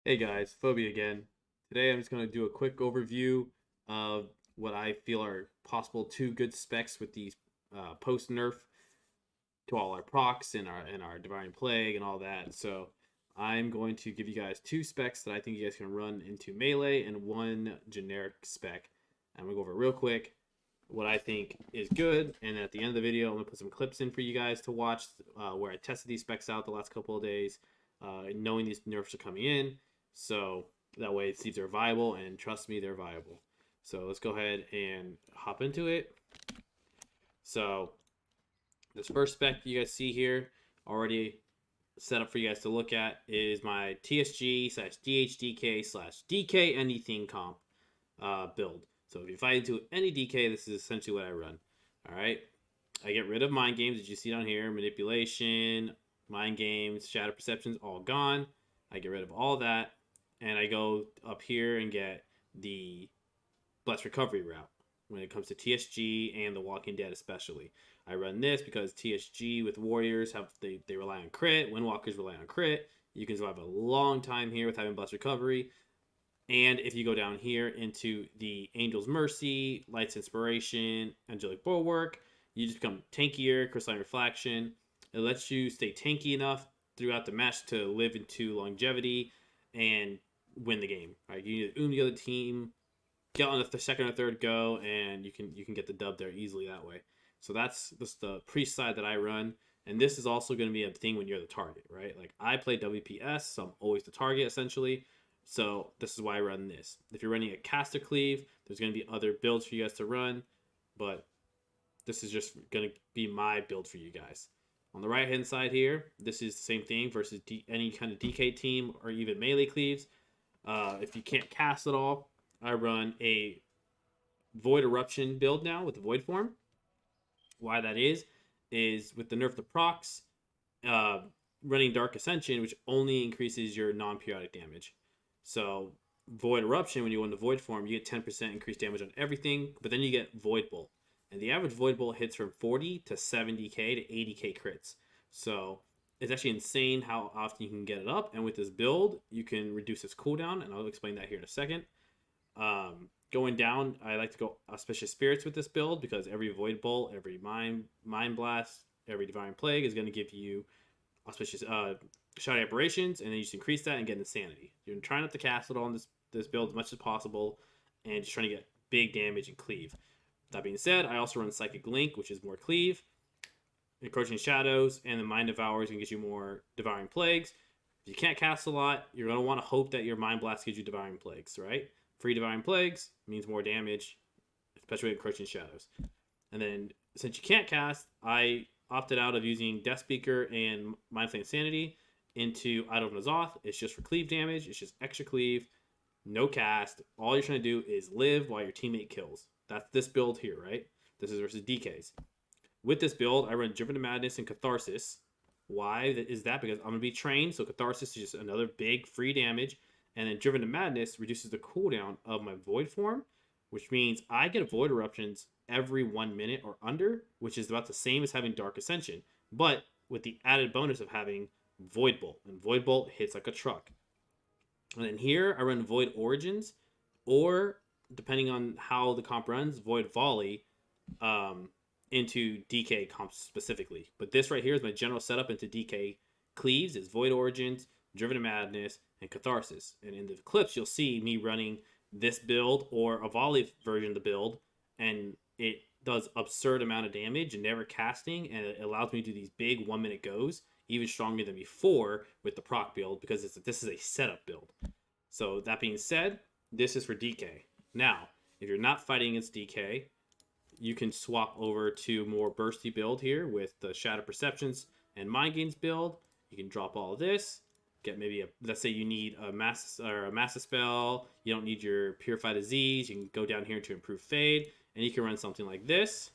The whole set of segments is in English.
Hey guys, Phobia again. Today I'm just going to do a quick overview of what I feel are possible two good specs with these post nerf to all our procs and our Divine Plague and all that. So I'm going to give you guys two specs that I think you guys can run into melee and one generic spec. I'm gonna go over real quick what I think is good, and at the end of the video I'm gonna put some clips in for you guys to watch where I tested these specs out the last couple of days, knowing these nerfs are coming in. So that way it sees they're viable, and trust me, they're viable. So let's go ahead and hop into it. So this first spec you guys see here already set up for you guys to look at is my TSG slash DHDK slash DK anything comp build. So if you fight into any DK, this is essentially what I run. All right. I get rid of mind games, as you see down here, manipulation, mind games, shadow perceptions, all gone. I get rid of all that, and I go up here and get the Blessed Recovery route when it comes to TSG and The Walking Dead especially. I run this because TSG with Warriors they rely on crit, Windwalkers rely on crit. You can survive a long time here with having Blessed Recovery. And if you go down here into the Angel's Mercy, Light's Inspiration, Angelic Bulwark, you just become tankier, Crystalline Reflection. It lets you stay tanky enough throughout the match to live into longevity and win the game. Right? You need to own the other team, get on the second or third go, and you can get the dub there easily that way. So that's the priest side that I run. And this is also going to be a thing when you're the target, right? Like I play WPS, so I'm always the target essentially. So this is why I run this. If you're running a caster cleave, there's going to be other builds for you guys to run, but this is just going to be my build for you guys. On the right hand side here, this is the same thing versus any kind of DK team or even melee cleaves. If you can't cast at all, I run a Void Eruption build now with the Void form. Why that is with the nerf to procs, uh, running Dark Ascension, which only increases your non-periodic damage. So Void Eruption, when you go into Void form, you get 10% increased damage on everything, but then you get Void Bolt. And the average Void Bolt hits from 40 to 70k to 80k crits. So it's actually insane how often you can get it up. And with this build, you can reduce its cooldown, and I'll explain that here in a second. Going down, I like to go Auspicious Spirits with this build because every Void Bolt, every Mind Blast, every Divine Plague is going to give you auspicious shoddy operations, and then you just increase that and get insanity. You're trying not to cast it on this build as much as possible, and just trying to get big damage and cleave. That being said, I also run Psychic Link, which is more cleave, Encroaching Shadows, and the Mind Devour is going to get you more Devouring Plagues. If you can't cast a lot, you're going to want to hope that your Mind Blast gives you Devouring Plagues, right? Free Devouring Plagues means more damage, especially with Encroaching Shadows. And then, since you can't cast, I opted out of using Death Speaker and Mindflame Insanity into Idol of Nazoth. It's just for cleave damage. It's just extra cleave, no cast. All you're trying to do is live while your teammate kills. That's this build here, right? This is versus DKs. With this build, I run Driven to Madness and Catharsis. Why is that? Because I'm going to be trained, so Catharsis is just another big free damage. And then Driven to Madness reduces the cooldown of my Void form, which means I get Void Eruptions every 1 minute or under, which is about the same as having Dark Ascension, but with the added bonus of having Void Bolt. And Void Bolt hits like a truck. And then here I run Void Origins, or depending on how the comp runs, Void Volley into DK comps specifically. But this right here is my general setup into DK cleaves. Is Void Origins, Driven to Madness, and Catharsis. And in the clips, you'll see me running this build or a volley version of the build, and it does absurd amount of damage and never casting, and it allows me to do these big 1 minute goes even stronger than before with the proc build because this is a setup build. So that being said, this is for DK. Now, if you're not fighting against DK, you can swap over to more bursty build here with the Shadow Perceptions and Mind Games build. You can drop all of this, get maybe let's say you need a massive spell, you don't need your Purify Disease, you can go down here to improve Fade, and you can run something like this.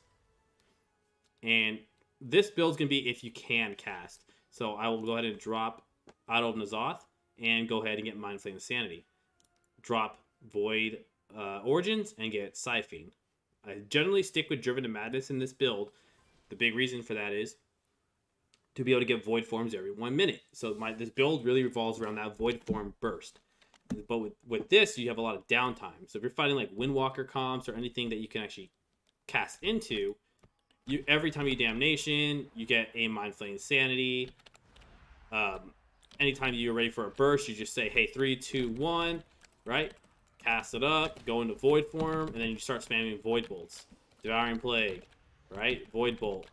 And this build's gonna be if you can cast. So I will go ahead and drop Idol of Nazoth and go ahead and get Mindflame Insanity. Drop Void Origins and get Siphene. I generally stick with Driven to Madness in this build. The big reason for that is to be able to get Void forms every 1 minute. So this build really revolves around that Void form burst. But with this, you have a lot of downtime. So if you're fighting like Windwalker comps or anything that you can actually cast into, you every time you Damnation, you get a Mind Flay Insanity. Anytime you're ready for a burst, you just say, hey, 3, 2, 1, right? Cast it up, go into Void form, and then you start spamming Void Bolts. Devouring Plague, right? Void Bolt.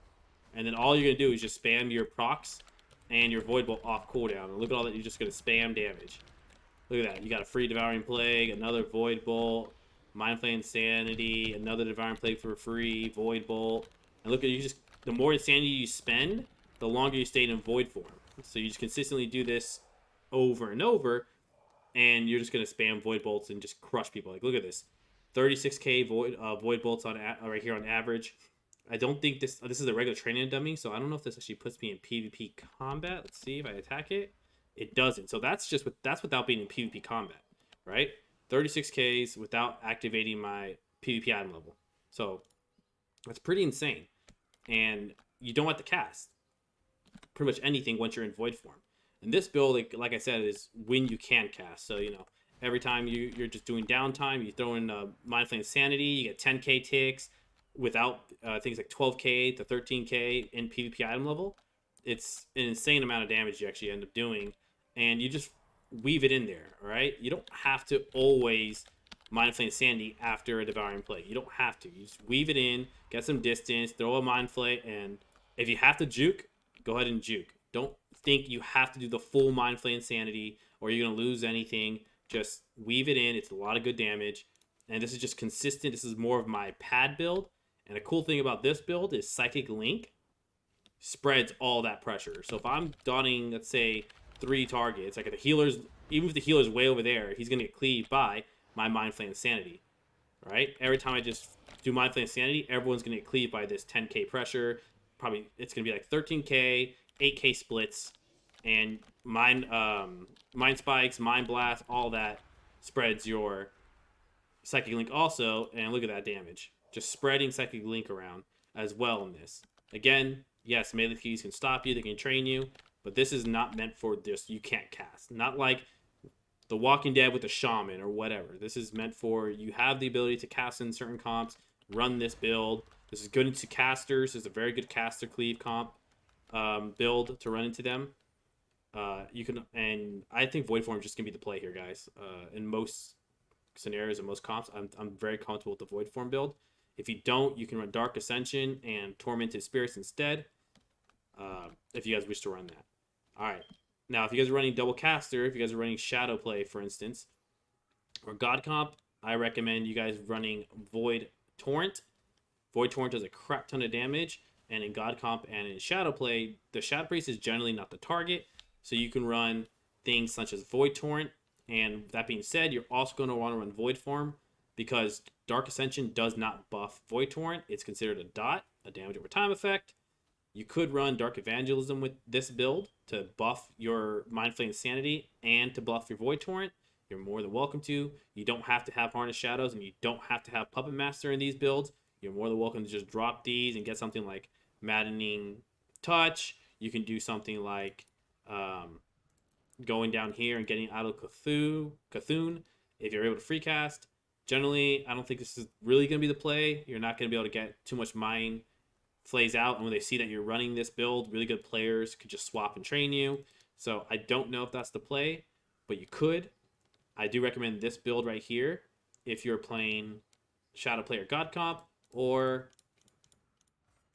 And then all you're going to do is just spam your procs and your Void Bolt off cooldown. And look at all that, you're just going to spam damage. Look at that. You got a free Devouring Plague, another Void Bolt, Mind Flay Insanity, another Devouring Plague for free, Void Bolt. And look at you just, the more Insanity you spend, the longer you stay in Void form. So you just consistently do this over and over, and you're just going to spam Void Bolts and just crush people. Like, look at this. 36k Void Bolts on right here on average. I don't think this is a regular training dummy, so I don't know if this actually puts me in PvP combat. Let's see if I attack it. It doesn't. So that's without being in PvP combat, right? 36Ks without activating my PvP item level. So that's pretty insane. And you don't have to cast pretty much anything once you're in Void form. And this build, like I said, is when you can cast. So, you know, every time you're just doing downtime, you throw in Mind Flay Insanity, you get 10k ticks without things like 12k to 13k in PvP item level. It's an insane amount of damage you actually end up doing, and you just weave it in there, all right? You don't have to always Mind Flay Insanity after a Devouring Plague. You don't have to. You just weave it in, get some distance, throw a Mind Flay, and if you have to juke, go ahead and juke. Don't think you have to do the full Mind Flay Insanity or you're going to lose anything. Just weave it in. It's a lot of good damage. And this is just consistent. This is more of my pad build. And a cool thing about this build is Psychic Link spreads all that pressure. So if I'm dotting, let's say, 3 targets, like if the healer's, even if the healer's way over there, he's going to get cleaved by my Mind Flay Insanity, right? Every time I just do Mind Flay Insanity, everyone's going to get cleaved by this 10k pressure. Probably it's going to be like 13k, 8k splits, and Mind Spikes, Mind Blast, all that spreads your Psychic Link also. And look at that damage. Just spreading Psychic Link around as well in this. Again, yes, melee keys can stop you, they can train you, but this is not meant for just you can't cast. Not like The Walking Dead with the Shaman or whatever. This is meant for you have the ability to cast in certain comps, run this build. This is good into casters. This is a very good caster cleave comp build to run into them. You can, and I think Void Form is just gonna be the play here, guys. In most scenarios and most comps, I'm very comfortable with the Void Form build. If you don't, you can run Dark Ascension and Tormented Spirits instead, if you guys wish to run that. All right. Now, if you guys are running Double Caster, if you guys are running Shadow Play, for instance, or God Comp, I recommend you guys running Void Torrent. Void Torrent does a crap ton of damage, and in God Comp and in Shadow Play, the Shadow Priest is generally not the target, so you can run things such as Void Torrent. And that being said, you're also going to want to run Void Form, because Dark Ascension does not buff Void Torrent. It's considered a dot, a damage over time effect. You could run Dark Evangelism with this build to buff your Mind Flay Insanity and to buff your Void Torrent. You're more than welcome to. You don't have to have Harness Shadows, and you don't have to have Puppet Master in these builds. You're more than welcome to just drop these and get something like Maddening Touch. You can do something like going down here and getting out of Cthulhu if you're able to free cast. Generally, I don't think this is really going to be the play. You're not going to be able to get too much Mind Flays out, and when they see that you're running this build, really good players could just swap and train you. So I don't know if that's the play, but you could. I do recommend this build right here if you're playing Shadow Play or God Comp, or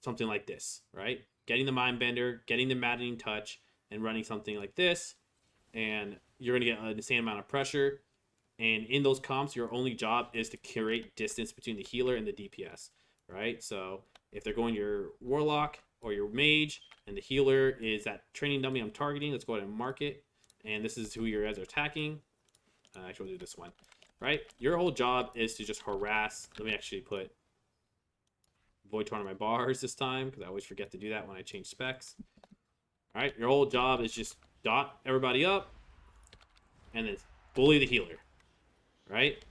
something like this, right? Getting the Mind Bender, getting the Maddening Touch, and running something like this, and you're going to get an insane amount of pressure. And in those comps, your only job is to create distance between the healer and the DPS, right? So if they're going your Warlock or your Mage, and the healer is that training dummy I'm targeting, let's go ahead and mark it. And this is who you guys are attacking. Actually, we'll do this one, right? Your whole job is to just harass. Let me actually put Void Torn on my bars this time, because I always forget to do that when I change specs. All right, your whole job is just dot everybody up, and then bully the healer, right?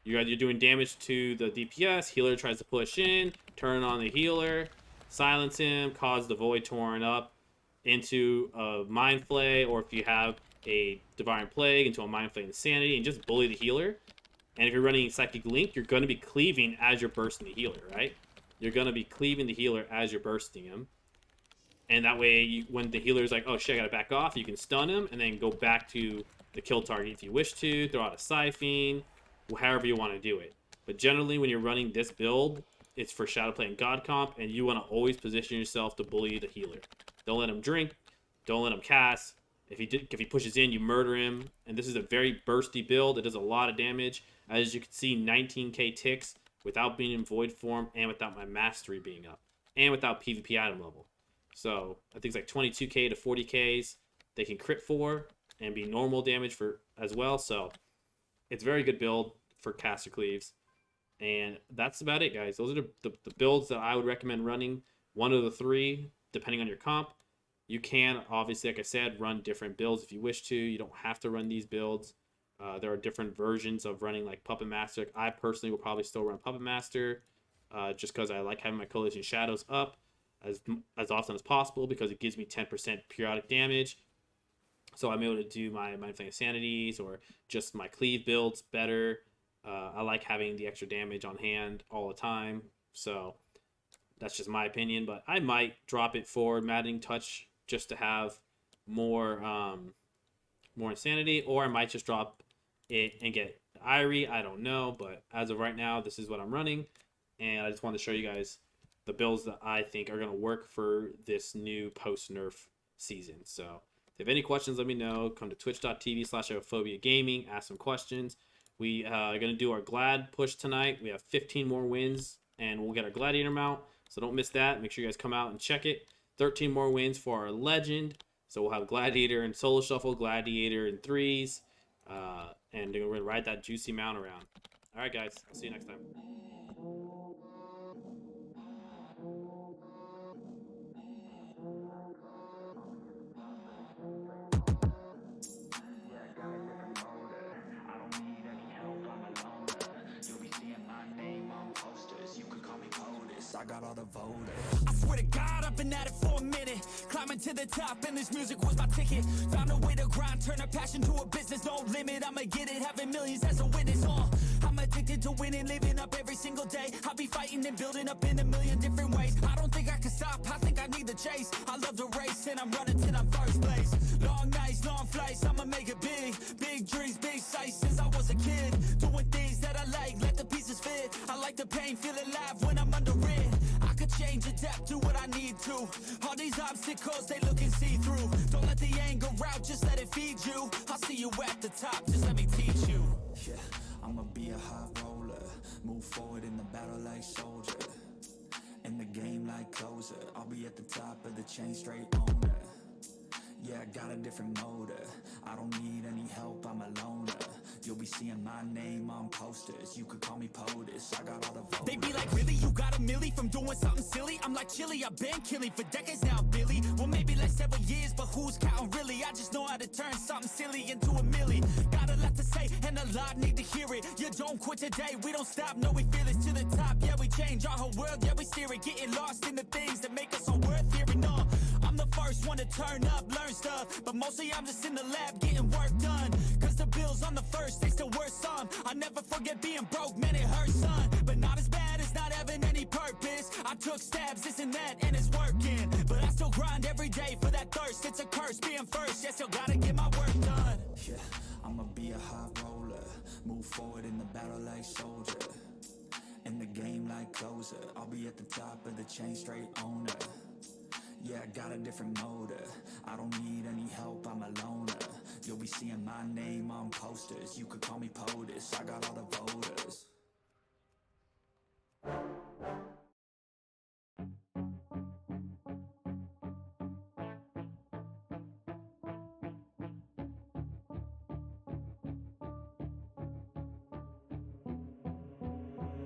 You're doing damage to the DPS. Healer tries to push in, turn on the healer, silence him, cause the Void Torn up into a Mind Flay, or if you have a Divine Plague into a Mind Flay Insanity and just bully the healer. And if you're running Psychic Link, you're going to be cleaving as you're bursting the healer, right? You're going to be cleaving the healer as you're bursting him. And that way, when the healer's like, oh shit, I gotta back off, you can stun him and then go back to the kill target if you wish to, throw out a Siphon, however you want to do it. But generally, when you're running this build, it's for Shadowplay and God Comp, and you want to always position yourself to bully the healer. Don't let him drink, don't let him cast. If he pushes in, you murder him. And this is a very bursty build. It does a lot of damage. As you can see, 19k ticks without being in Void form and without my Mastery being up. And without PvP item level. So I think it's like 22k to 40ks they can crit for and be normal damage for as well. So it's a very good build for caster cleaves. And that's about it, guys. Those are the builds that I would recommend running. One of the three, depending on your comp. You can, obviously, like I said, run different builds if you wish to. You don't have to run these builds. There are different versions of running like Puppet Master. I personally will probably still run Puppet Master just because I like having my Coalition Shadows up as often as possible because it gives me 10% periodic damage. So I'm able to do my Mind Flay Insanities or just my Cleave builds better. I like having the extra damage on hand all the time. So that's just my opinion, but I might drop it for Maddening Touch just to have more more insanity, or I might just drop it and get Irie. I don't know, but as of right now, this is what I'm running, and I just wanted to show you guys the builds that I think are going to work for this new post-nerf season. So if you have any questions, let me know. Come to twitch.tv/Aerophobia Gaming, ask some questions. We are going to do our Glad push tonight. We have 15 more wins, and we'll get our Gladiator mount. So don't miss that. Make sure you guys come out and check it. 13 more wins for our Legend. So we'll have Gladiator and Solo Shuffle, Gladiator in 3s. And we're going to ride that juicy mount around. All right, guys. I'll see you next time. I got all the voters. I swear to God, I've been at it for a minute. Climbing to the top, and this music was my ticket. Found a way to grind, turn a passion to a business. No limit, I'ma get it, having millions as a witness. I'm addicted to winning, living up every single day. I'll be fighting and building up in a million different ways. I don't think I can stop, I think I need the chase. I love the race, and I'm running till I'm first place. Long nights, long flights, I'ma make it big. Big dreams, big sights since I was a kid. Doing things that I like, let the pieces fit. I like the pain, feel alive when I'm under it. I could change, adapt, do what I need to. All these obstacles, they looking see-through. Don't let the anger out, just let it feed you. I'll see you at the top, just let me teach you. Yeah, I'ma be a high roller. Move forward in the battle like soldier. In the game like closer. I'll be at the top of the chain, straight owner. Yeah, I got a different motor. I don't need any help, I'm a loner. You'll be seeing my name on posters. You could call me POTUS, I got all the voters. They be like, really? You got a milli from doing something silly? I'm like, chilly, I've been killing for decades now, Billy. Well, maybe like several years, but who's counting really? I just know how to turn something silly into a milli. Got a lot to say, and a lot need to hear it. You don't quit today, we don't stop, no, we feel it to the top. Yeah, we change our whole world, yeah, we steer it. Getting lost in the things that make us all worth hearing. I'm the first one to turn up, learn stuff, but mostly I'm just in the lab getting work done. Cause the bills on the first, they still worth some. I never forget being broke, man, it hurts, son. But not as bad as not having any purpose. I took stabs, this and that, and it's working. But I still grind every day for that thirst. It's a curse being first, yeah, still gotta get my work done. Yeah, I'ma be a high roller. Move forward in the battle like soldier. In the game like closer. I'll be at the top of the chain, straight owner. Yeah, I got a different motor. I don't need any help, I'm a loner. You'll be seeing my name on posters. You could call me POTUS, I got all the voters.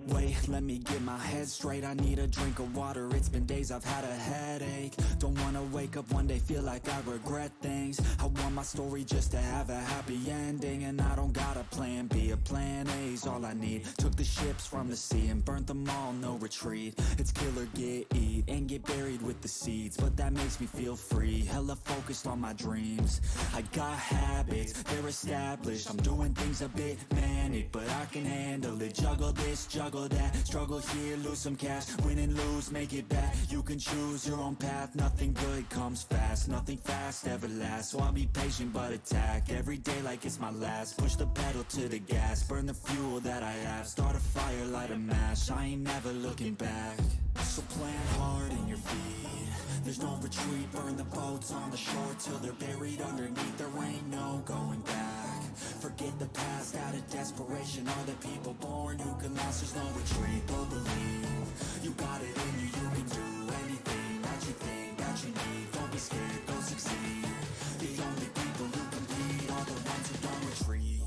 Wait, let me get my head straight. I need a drink of water, it's been days I've had a headache. Don't wanna wake up one day, feel like I regret things. I want my story just to have a happy ending. And I don't got a plan B, a plan A's all I need. Took the ships from the sea and burnt them all, no retreat. It's kill or get, eat, and get buried with the seeds. But that makes me feel free, hella focused on my dreams. I got habits, they're established. I'm doing things a bit manic, but I can handle it. Juggle this, juggle that, struggle here, lose some cash. Win and lose, make it back. You can choose your own path. Nothing good comes fast, nothing fast ever lasts. So I'll be patient but attack every day like it's my last. Push the pedal to the gas, burn the fuel that I have. Start a fire, light a match, I ain't never looking back. So plant hard in your feet, there's no retreat. Burn the boats on the shore till they're buried underneath. There ain't no going back. Forget the past out of desperation. Are the people born who can last? There's no retreat, but believe you got it in you. You can do anything that you think that you need. Don't be scared, go succeed. The only people who compete are the ones who don't retreat.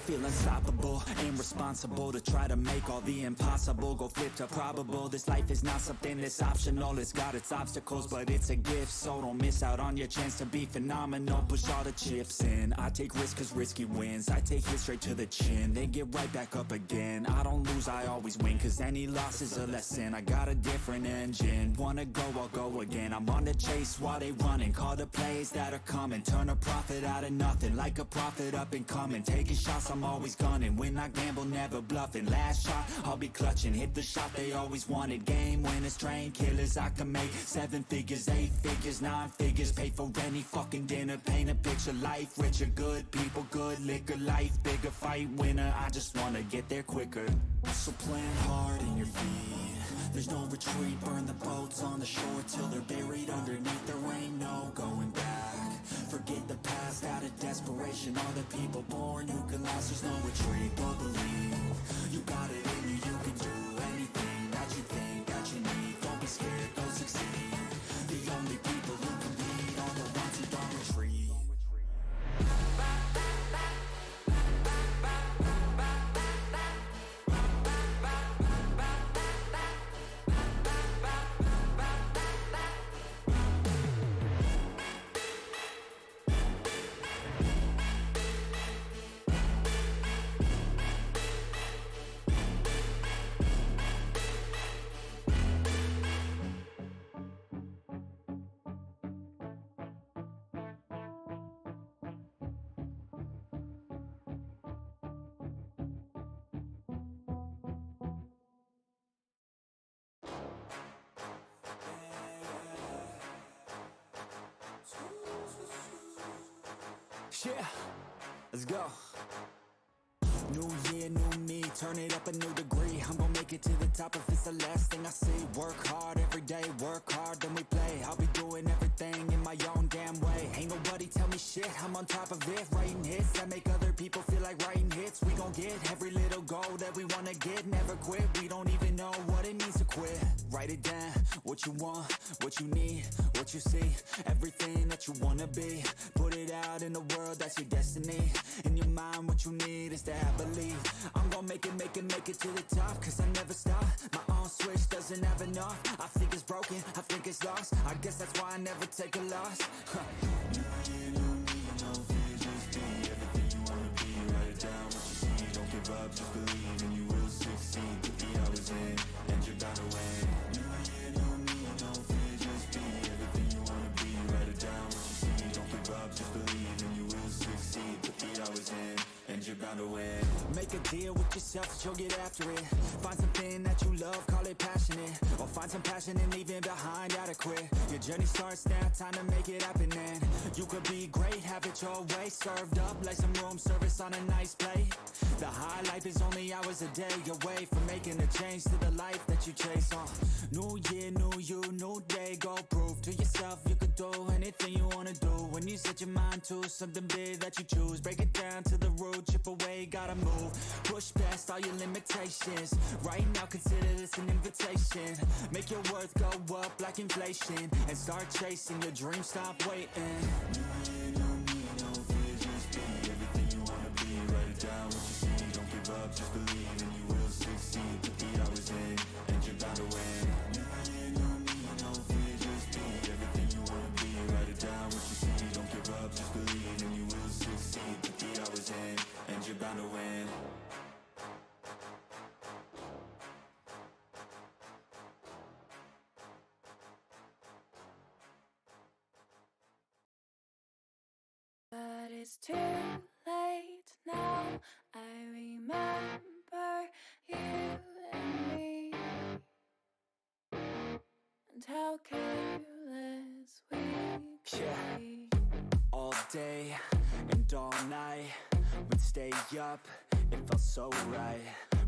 Feel unstoppable, ain't responsible to try to make all the impossible go flip to probable. This life is not something that's optional, it's got its obstacles, but it's a gift. So don't miss out on your chance to be phenomenal. Push all the chips in, I take risks cause risky wins. I take it straight to the chin, then get right back up again. I don't lose, I always win, cause any loss is a lesson. I got a different engine, wanna go, I'll go again. I'm on the chase while they running, call the plays that are coming. Turn a profit out of nothing, like a prophet up and coming. Taking shots, I'm always gunning. When I gamble, never bluffing. Last shot, I'll be clutching. Hit the shot they always wanted. Game winners, train killers. I can make 7 figures, 8 figures, 9 figures. Pay for any fucking dinner. Paint a picture, life richer. Good people, good liquor. Life bigger, fight winner. I just wanna get there quicker. So plant hard in your feet, there's no retreat. Burn the boats on the shore till they're buried underneath. There ain't no going back. Forget the past out of desperation. All the people born who can last. There's no retreat, but believe you got it in you. You can do anything that you think that you need. Don't be scared, go succeed. The only people who compete are the ones who don't retreat. Yeah, let's go. New year, new me, turn it up a new degree. I'm gonna make it to the top if it's the last thing I see. Work hard every day, work hard, then we play. I'll be doing everything in my own damn way. Ain't nobody tell me shit, I'm on top of it. Writing hits that make other people feel like writing hits. We gon' get every little goal that we wanna get. Never quit, we don't even know what it means to quit. Write it down, what you want, what you need, what you see. Everything that you wanna be. Put it out in the world, that's your destiny. In your mind, what you need is to have belief. I'm gon' make it to the top, cause I never stop. My own switch doesn't have enough. I think it's broken, I think it's lost. I guess that's why I never take a loss. New year, new me, no fear, just be everything you wanna be. Write it down, what you see, don't give up, just believe, and you will succeed. Put the hours in, and you're bound to win. New year, new me, no fear, just be everything you wanna be. Write it down, what you see, don't give up, just believe, and you will succeed. Put the hours in, and you're bound to win. make a deal with yourself that you'll get after it. Find something that you love, call it passionate. Or find some passion in leaving behind adequate. Your journey starts now, time to make it happen, and you could be great, have it your way. Served up like some room service on a nice plate. The high life is only hours a day away from making a change to the life that you chase. New year, new you, new day. Go prove to yourself you could do anything you wanna do. When you set your mind to something big that you choose, break it down to the root, chip away, gotta move. Push past all your limitations. Right now consider this an invitation. Make your worth go up like inflation, and start chasing your dreams, stop waiting. Just believe and you will succeed. Put the hours in and you're bound to win. No need, no fear, just be everything you wanna be. Write it down, what you see. Don't give up, just believe and you will succeed. Put the hours in and you're bound to win. But it's too late now. I remember you and me, and how careless we could be. All day and all night, we'd stay up, it felt so right.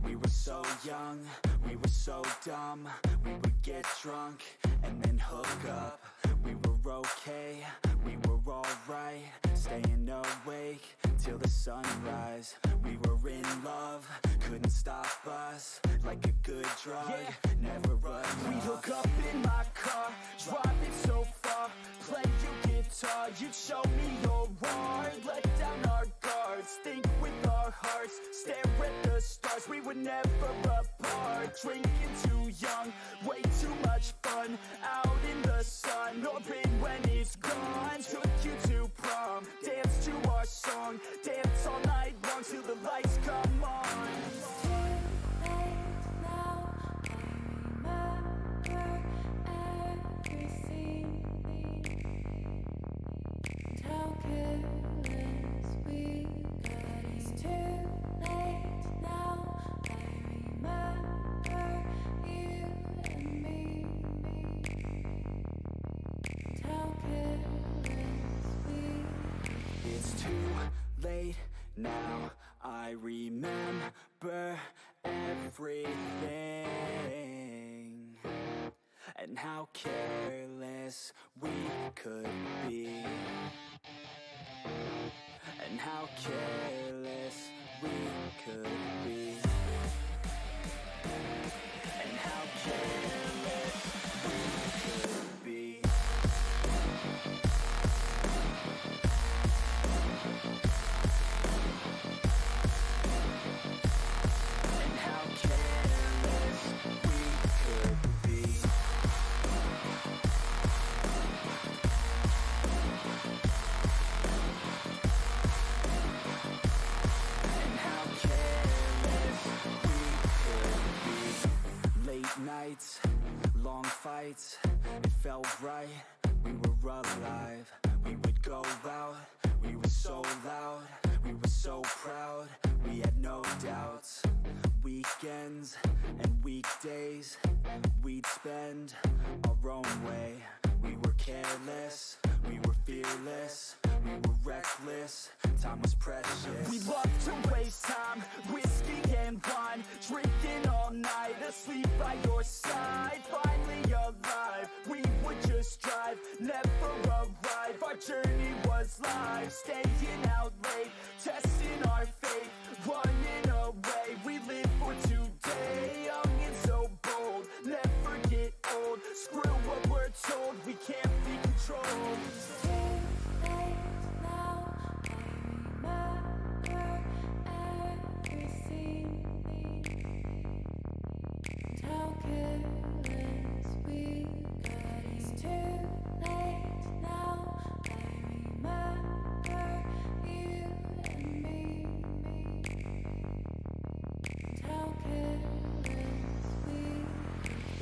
We were so young, we were so dumb. We would get drunk and then hook up. We were okay, we were alright. Staying awake till the sunrise. We were in love, couldn't stop us. Like a good drug, never run. We'd hook up in my car, drive it so far. Play your guitar, you'd show me your art. Let down our guards, think with our hearts. Stare at the stars, we were never apart. Drinking too young, way too much fun. Out in the sun, open when it's gone. Took you to prom, dance to our song. Dance all night long till the lights come on. Now I remember everything, and how careless we could be, and how careless we could be, and how careless we could be. Nights, long fights, it felt right, we were alive. We would go out, we were so loud, we were so proud, we had no doubts. Weekends and weekdays, we'd spend our own way. We were careless, we were fearless, we were reckless, time was precious. We loved to waste time, whiskey and wine, drinking all night, asleep by your side. Finally alive, we would just drive, never arrive. Our journey was live, staying out late, testing our fate, running away. We live for today, young and so bold, never get old. Screw what we're told, we can't be controlled.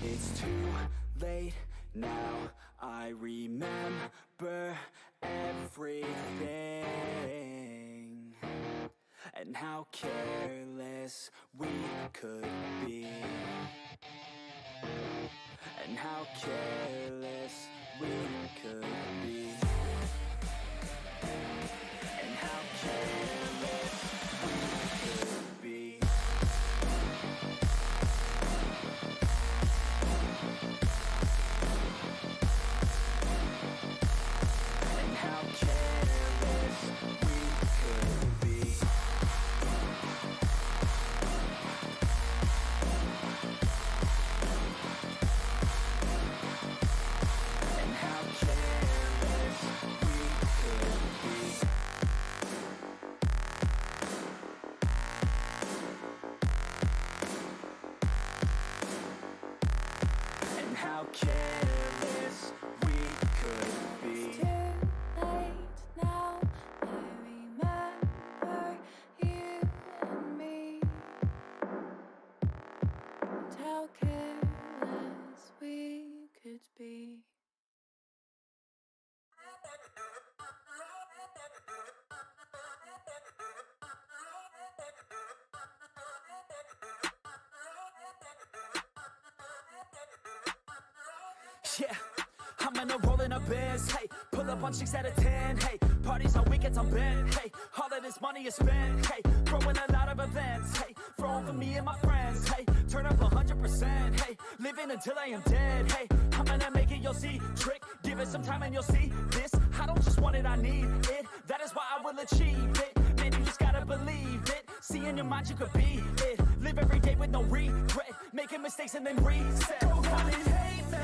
It's too late now, I remember everything, and how careless we could be, and how careless we could be, and how careless we could be. And how careless we could be. And how careless we could be. And how careless we could It's be. too late now. I remember you and me, and how careless we could be. Yeah, I'm in a rolling a biz, hey, pull up on 6 out of 10, hey, parties on weekends I'm bent, hey, all of this money is spent, hey, throwing a lot of events, hey, throwing for me and my friends, hey, turn up 100%, hey, living until I am dead, hey, I'm gonna make it, you'll see, trick, give it some time and you'll see, this, I don't just want it, I need it, that is why I will achieve it, man, you just gotta believe it, see in your mind you could be it, live every day with no regret, making mistakes and then reset, go on and hate me,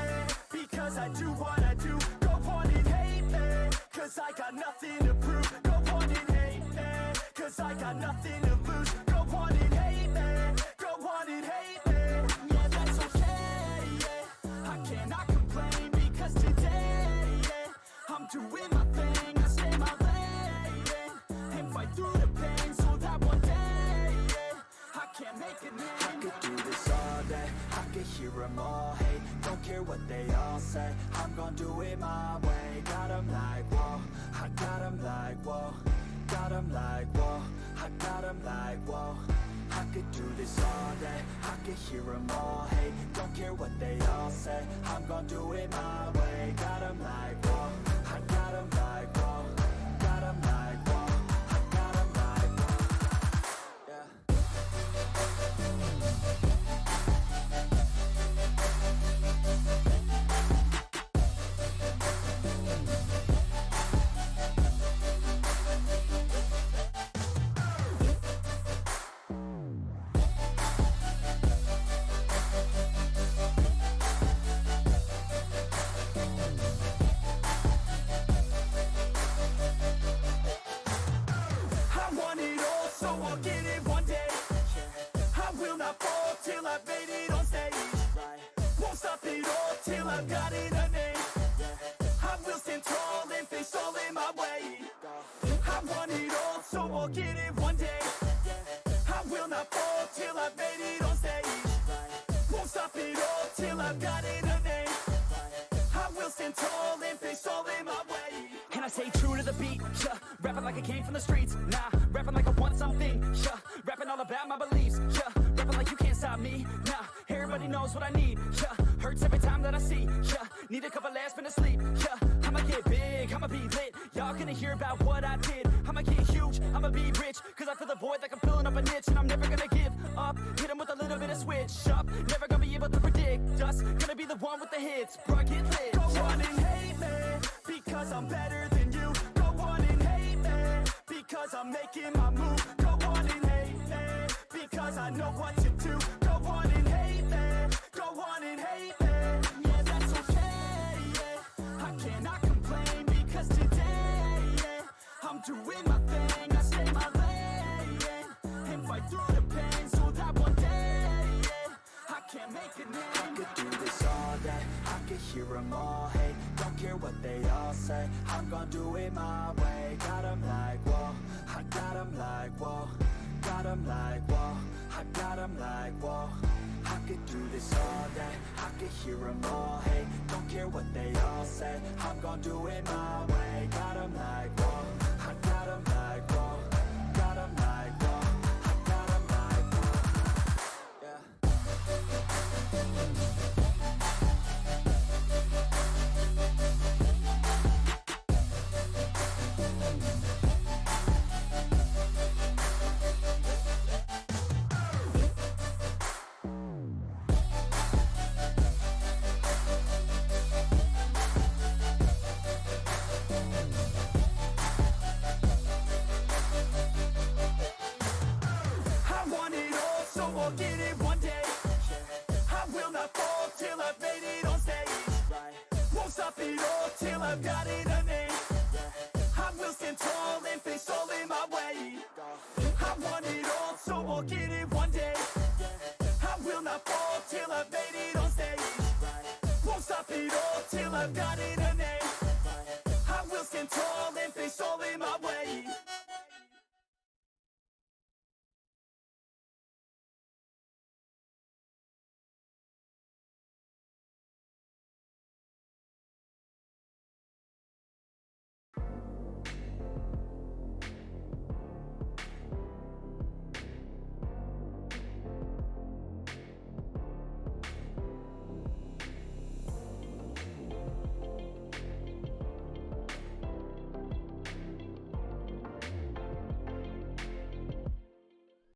because I do what I do. Go on and hate me, cause I got nothing to prove. Go on and hate me, cause I got nothing to lose. Go on and hate me, go on and hate me. Yeah, that's okay, yeah. I cannot complain because today, yeah, I'm doing my thing, I stay my lane, and fight through the pain so that one day, yeah, I can make it name. I could do this all day, I could hear them all hate. Don't care what they all say, I'm gon' do it my way. Got 'em like, whoa, I got 'em like, whoa. Got 'em like, whoa, I got 'em like, whoa. I could do this all day, I could hear them all hate. Don't care what they all say, I'm gon' do it my way. Got 'em like, whoa, I got 'em like, whoa. Got 'em like, whoa, I got 'em like, whoa. Yeah. I want it all, so I'll get it one day. I will not fall till I've made it on stage. Won't stop it all till I've got it a name. I will stand tall and face all in my way. I want it all, so I'll get it one day. I will not fall till I've made it on stage. Won't stop it all till I've got it a name. I will stand tall and face all in my way. And I stay true to the beat, yeah. Rapping like I came from the streets, nah. Rapping like I want something, yeah. Rapping all about my beliefs, yeah. Rapping like you can't stop me, nah. Everybody knows what I need, yeah. Hurts every time that I see, yeah. Need a couple last minutes sleep, yeah. I'ma get big, I'ma be lit. Y'all gonna hear about what I did. I'ma get huge, I'ma be rich. Cause I feel the void like I'm filling up a niche. And I'm never gonna give up. Hit 'em with a little bit of switch up. Never gonna be able to predict us. Gonna be the one with the hits, bruh, get lit. Go on and hate me, because I'm better than you. Go on and hate me, because I'm making my move. Go on and hate me, because I know what to do. Go on and hate me, go on and hate me. Yeah, that's okay, yeah. I cannot complain because today, yeah, I'm doing my thing, I stay my lane, and fight through the pain so that one day, yeah, I can make a name. I could do this all day, I could hear them all hate. Don't care what they all say, I'm gon' do it my way. Got 'em like, whoa, I got 'em like, whoa. Got 'em like, whoa, I got 'em like, whoa. I could do this all day, I could hear them all hate. Don't care what they all say, I'm gon' do it my way. Got 'em like, whoa, I got 'em like, whoa. Got 'em like, whoa. I'll get it one day. I will not fall till I've made it on stage. Won't stop it all till I've got it a name. I will stand tall and face all in my way. I want it all, so I'll get it one day. I will not fall till I've made it on stage. Won't stop it all till I've got it